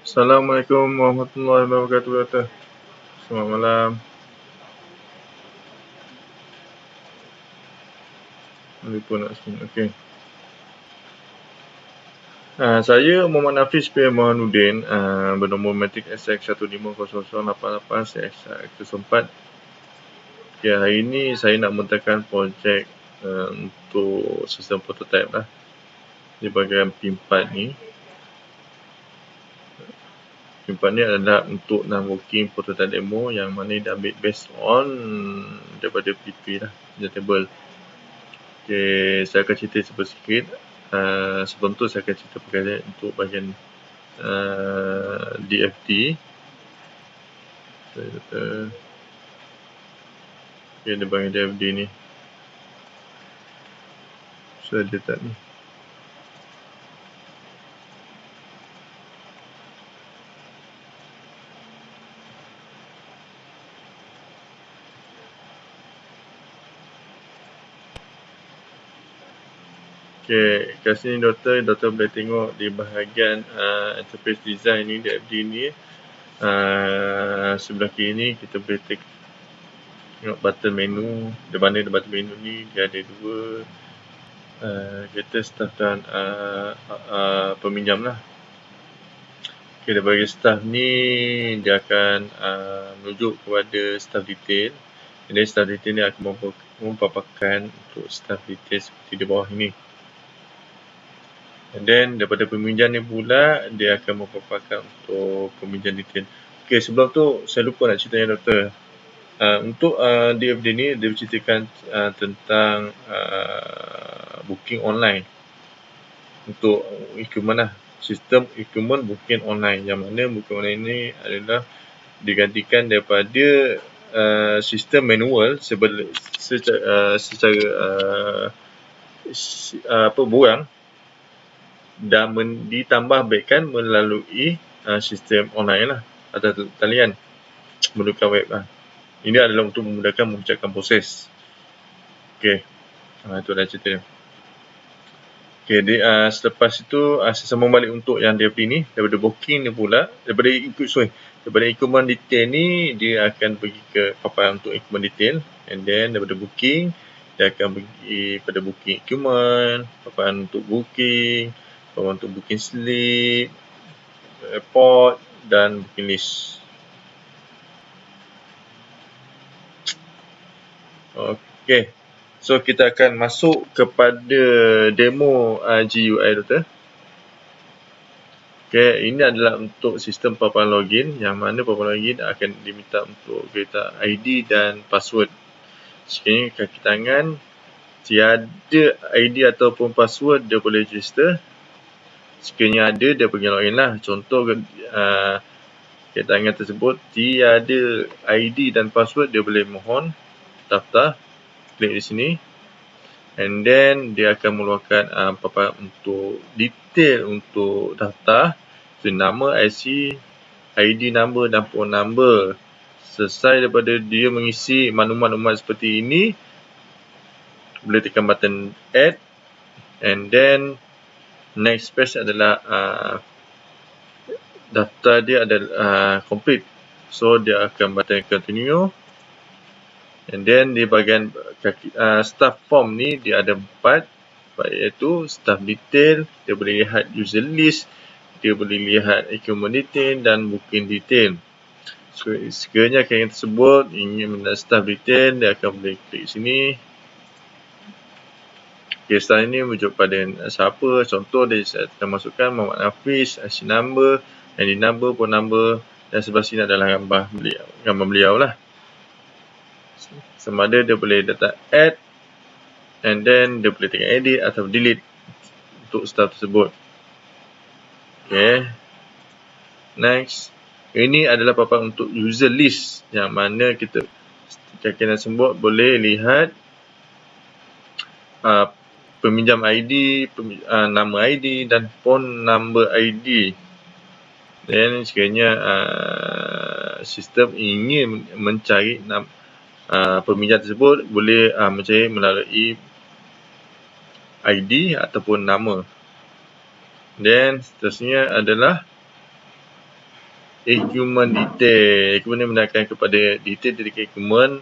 Assalamualaikum warahmatullahi wabarakatuh, Doktor. Selamat malam. Lupa nak sini. Okey. Saya Muhammad Hafiz bin Mahanuddin, bernombor matrik SX 1500888 CX ke-4. Okay, hari ini saya nak mentangkan projek untuk sistem prototype lah di bahagian P4 ni. P4 ni adalah untuk working prototype demo yang mana dia ambil based on daripada PP lah, table. Okay, saya akan cerita sikit. Sebelum tu saya akan cerita perkara untuk bahagian DFD. Okay, di bahagian DFD ni sudah ada tak ni? Okay, kat sini Doktor boleh tengok di bahagian interface design ni, DFD ni. Sebelah kiri ni kita boleh tengok button menu. Di mana di button menu ni dia ada dua kata staff dan peminjam lah. Okay, di bahagian staff ni dia akan merujuk kepada staff detail. Jadi staff detail ni akan mempaparkan untuk staff detail seperti di bawah ini. And then daripada peminjam ni pula dia akan mempaparkan untuk peminjam detail. Okay, sebelum tu saya lupa nak cerita Doktor. Untuk DFD ni dia berceritakan tentang booking online untuk equipment lah. Sistem equipment booking online, yang mana booking online ni adalah digantikan daripada sistem manual secara borang dan ditambahkan melalui sistem online lah, atau talian menggunakan web lah. Ini adalah untuk memudahkan mengucapkan proses. Okey, itu dah cerita. Okey, selepas itu saya sambung balik untuk yang DFD ni. Daripada booking ni pula, daripada equipment detail ni dia akan pergi ke paparan untuk equipment detail, and then daripada booking dia akan pergi pada booking equipment, paparan untuk booking, paparan untuk booking slip, report dan booking list. Okey, so kita akan masuk kepada demo GUI, Doktor. Okey, ini adalah untuk sistem paparan login, yang mana paparan login akan diminta untuk kita ID dan password. Sekiranya kaki tangan tiada ID ataupun password, dia boleh register. Sekiranya ada, dia pergi login lah. Contoh kaki tangan tersebut tiada ID dan password, dia boleh mohon daftar. Klik di sini, and then dia akan mengeluarkan paparan untuk detail untuk daftar. So, nama, IC, ID number dan phone number. Selesai daripada dia mengisi maklumat-maklumat seperti ini, boleh tekan button add, and then next page adalah daftar dia adalah complete. So dia akan button continue, and then di bahagian staff form ni dia ada 4, iaitu staff detail, dia boleh lihat user list, dia boleh lihat equipment detail dan booking detail. So, sekiranya klien tersebut ingin melihat staff detail, dia akan boleh klik sini. Okay, staff ini merujuk pada siapa. Contoh dia akan masukkan Muhammad Hafiz, IC number, ID number, phone number, dan sebelah sini adalah gambar beliau lah. Sama ada dia boleh data add, and then dia boleh tekan edit atau delete untuk staff tersebut. Okay, next. Ini adalah paparan untuk user list, yang mana kita tersebut boleh lihat peminjam ID, nama ID dan phone number ID. Dan sekiranya sistem ingin mencari peminjam tersebut, boleh mencari melalui ID ataupun nama. Dan seterusnya adalah Equipment detail. Equipment ini menerangkan kepada detail dari equipment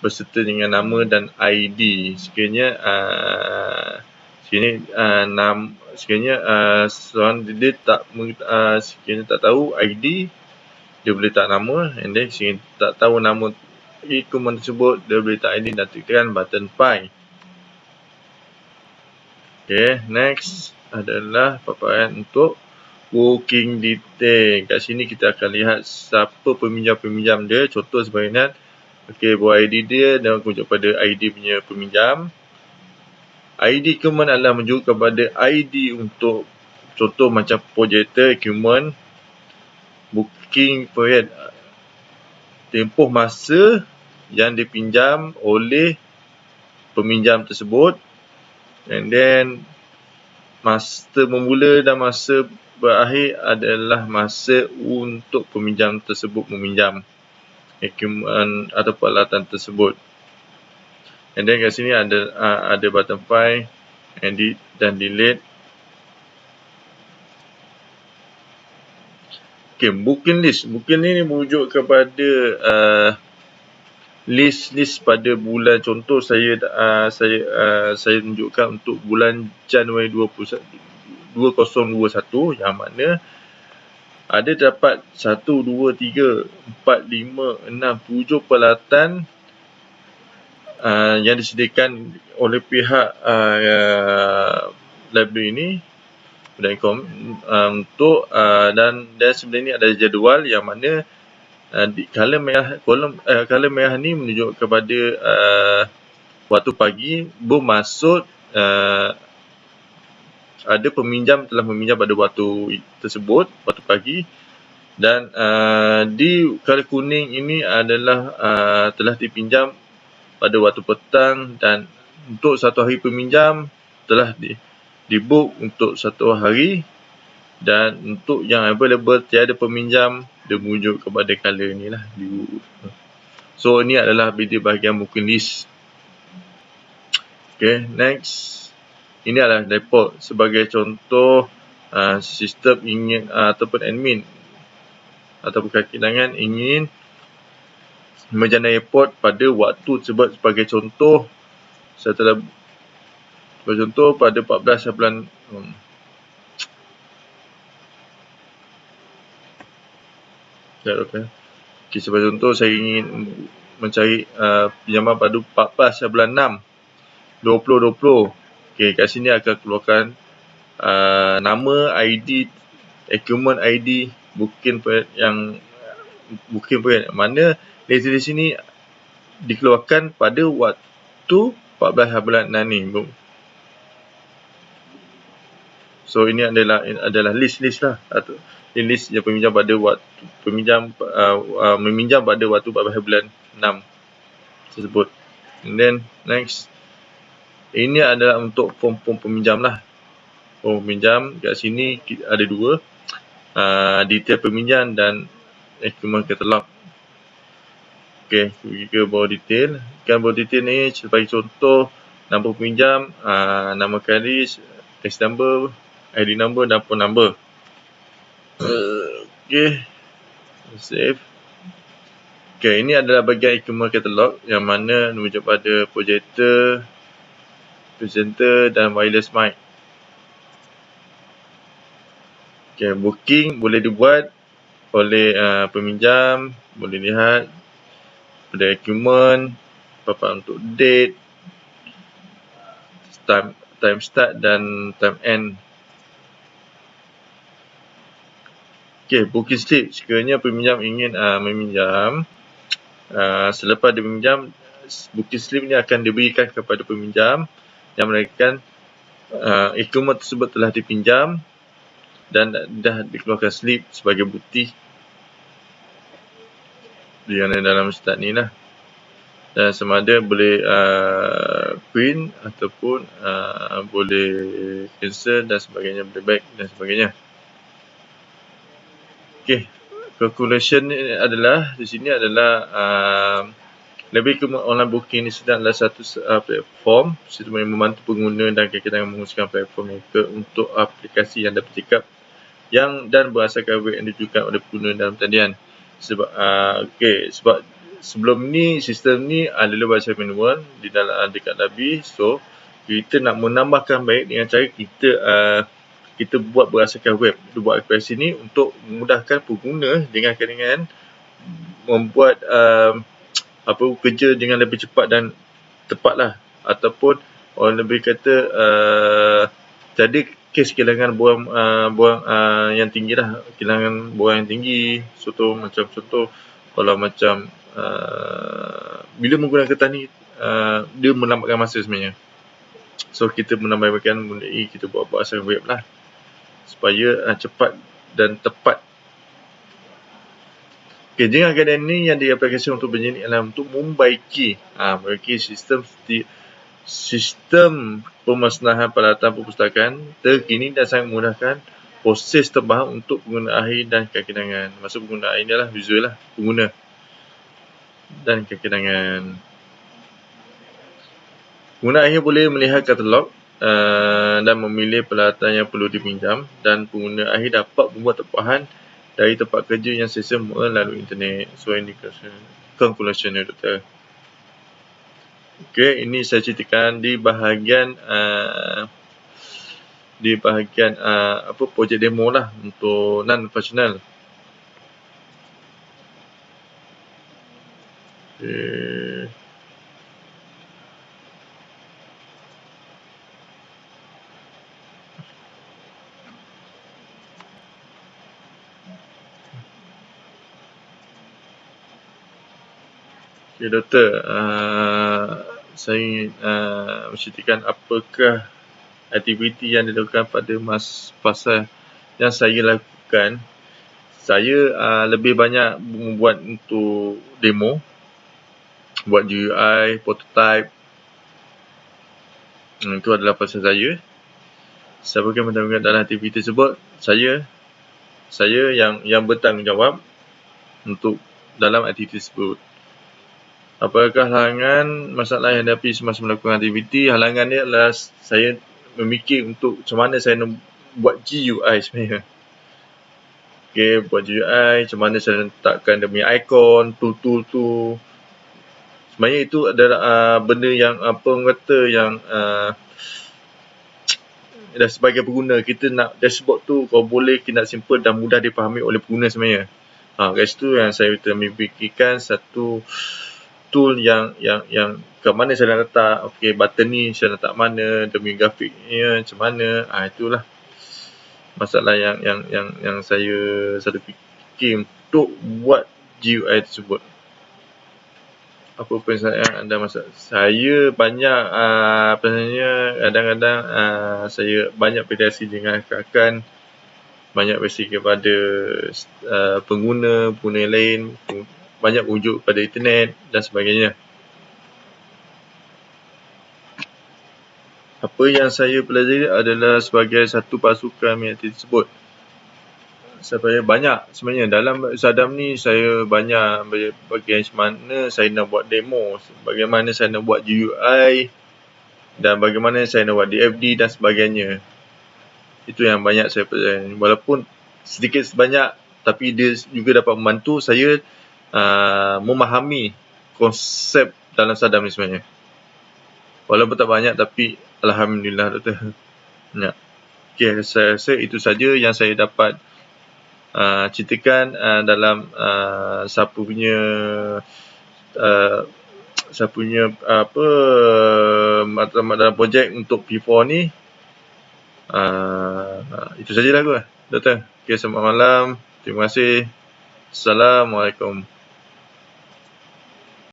berserta dengan nama dan ID. Sekiranya seorang dia tak sekiranya tak tahu ID, dia boleh tak nama, and then sekiranya tak tahu nama equipment tersebut, dia boleh tak ID dan tekan button Find. Okay, next adalah paparan untuk booking detail. Kat sini kita akan lihat siapa peminjam-peminjam dia. Contoh sebagai okey, buat ID dia dan rujuk pada ID punya peminjam. ID equipment adalah menunjuk kepada ID untuk contoh macam projector equipment, booking period, tempoh masa yang dipinjam oleh peminjam tersebut, and then masa bermula dan masa berakhir adalah masa untuk peminjam tersebut meminjam equipment atau peralatan tersebut. And then kat sini ada button Find, Edit dan Delete. Okay, booking list. Booking ni merujuk kepada list pada bulan. Contoh saya tunjukkan untuk bulan Januari 2021 yang mana ada dapat 1, 2, 3, 4, 5, 6, 7 peralatan yang disediakan oleh pihak library ini untuk dan sebenarnya ada jadual yang mana color merah ni menunjuk kepada waktu pagi bermaksud ada peminjam telah meminjam pada waktu tersebut, waktu pagi, dan di color kuning ini adalah telah dipinjam pada waktu petang, dan untuk satu hari peminjam telah dibook untuk satu hari, dan untuk yang available tiada peminjam dia merujuk kepada color ni lah. So ini adalah bahagian booking list. Okay, next. Ini adalah report. Sebagai contoh, sistem ingin ataupun admin ataupun kaki tangan ingin menjana report pada waktu tersebut. Sebagai contoh, pada 14 bulan okay, sebagai contoh saya ingin mencari pinjaman pada 14 bulan 6 2020. Okay, kat sini akan keluarkan nama, ID, equipment ID, booking period yang mana di sini dikeluarkan pada waktu 14 bulan 6 ni. So ini adalah list lah, atau list yang peminjam pada waktu meminjam pada waktu 14 bulan 6 tersebut. And then next, ini adalah untuk form peminjam lah. Form peminjam kat sini ada dua, detail peminjam dan equipment catalog. Okay, ke bawah detail. Bawah detail ni sebagai contoh, nama peminjam, nama kredit, case number, ID number dan phone number. Okay, save. Okay, ini adalah bahagian equipment catalog yang mana merujuk pada projector, presenter dan wireless mic. Okay, booking boleh dibuat oleh peminjam, boleh lihat pada equipment, papan untuk date, time start dan time end. Okay, booking slip. Sekiranya peminjam ingin meminjam, selepas dia meminjam, booking slip ni akan diberikan kepada peminjam yang menerangkan equipment tersebut telah dipinjam dan dah dikeluarkan slip sebagai bukti yang dalam start ni lah. Dan sama ada boleh print ataupun boleh cancel dan sebagainya, boleh back dan sebagainya. Okay, calculation ni adalah di sini adalah lebih ke online booking ni sedang adalah satu platform sistem yang membantu pengguna dan kaki tangan menguruskan platform mereka untuk aplikasi yang dapat bercakap dan berasaskan web yang ditujukan oleh pengguna dalam talian. Sebab sebab sebelum ni sistem ni adalah bahasa manual di dalam dekat Labi. So kita nak menambahkan baik dengan cara kita buat berasaskan web, kita buat aplikasi ni untuk memudahkan pengguna dengan membuat kerja dengan lebih cepat dan tepatlah, ataupun orang lebih kata jadi kes kehilangan buang yang tinggi lah, kehilangan buang yang tinggi. Contoh kalau macam bila menggunakan kereta ni dia melambatkan masa sebenarnya. So kita menambahkan benda ni, kita buat asal web lah supaya cepat dan tepat. Okay, dengan keadaan ini yang diaplikasikan untuk berjenis adalah untuk membaiki sistem pemusnahan peralatan perpustakaan terkini dan sangat memudahkan proses tambahan untuk pengguna akhir dan kakitangan. Maksud pengguna akhir adalah user lah, pengguna dan kakitangan. Pengguna akhir boleh melihat katalog dan memilih peralatan yang perlu dipinjam, dan pengguna akhir dapat membuat tempahan dari tempat kerja yang selesa melalui internet. So ini conclusionnya, Doktor. Okey, ini saya ceritakan di bahagian projek demo lah untuk non-functional. Okay. Okay, Doktor, saya ingin menceritakan apakah aktiviti yang dilakukan pada fasa yang saya lakukan. Saya lebih banyak membuat untuk demo, buat GUI, prototype. Itu adalah fasa saya. Sebagai menanggung dalam aktiviti tersebut, saya yang bertanggungjawab untuk dalam aktiviti tersebut. Apakah halangan masalah yang dihadapi semasa melakukan aktiviti? Halangan ni adalah saya memikir untuk macam mana saya nak buat GUI sebenarnya. Okay, buat GUI, macam mana saya letakkan demi ikon, tool tu. Sebenarnya itu adalah benda yang dan sebagai pengguna, kita nak dashboard tu kalau boleh kita nak simple dan mudah dipahami oleh pengguna sebenarnya. Kat situ yang saya memikirkan satu tool yang ke mana saya nak letak. Okey, button ni saya letak mana, demi grafiknya macam mana. Itulah masalah yang saya selalu fikir untuk buat GUI tersebut. Apa perasaan anda masalah? Saya banyak kadang-kadang saya banyak berinteraksi dengan rakan, banyak berinteraksi kepada pengguna yang lain, banyak wujud pada internet dan sebagainya. Apa yang saya pelajari adalah sebagai satu pasukan aktiviti tersebut. Saya banyak sebenarnya dalam Sadam ni, saya banyak bagaimana saya nak buat demo, bagaimana saya nak buat GUI, dan bagaimana saya nak buat DFD dan sebagainya. Itu yang banyak saya pelajari. Walaupun sedikit sebanyak, tapi dia juga dapat membantu saya memahami konsep dalam Sadam ni sebenarnya. Walaupun tak banyak, tapi alhamdulillah, Doktor. Ya. Okay, saya rasa itu saja yang saya dapat ceritakan dalam siapa punya dalam projek untuk P4 ni. Itu sajalah, Doktor. Okay, selamat malam. Terima kasih. Assalamualaikum.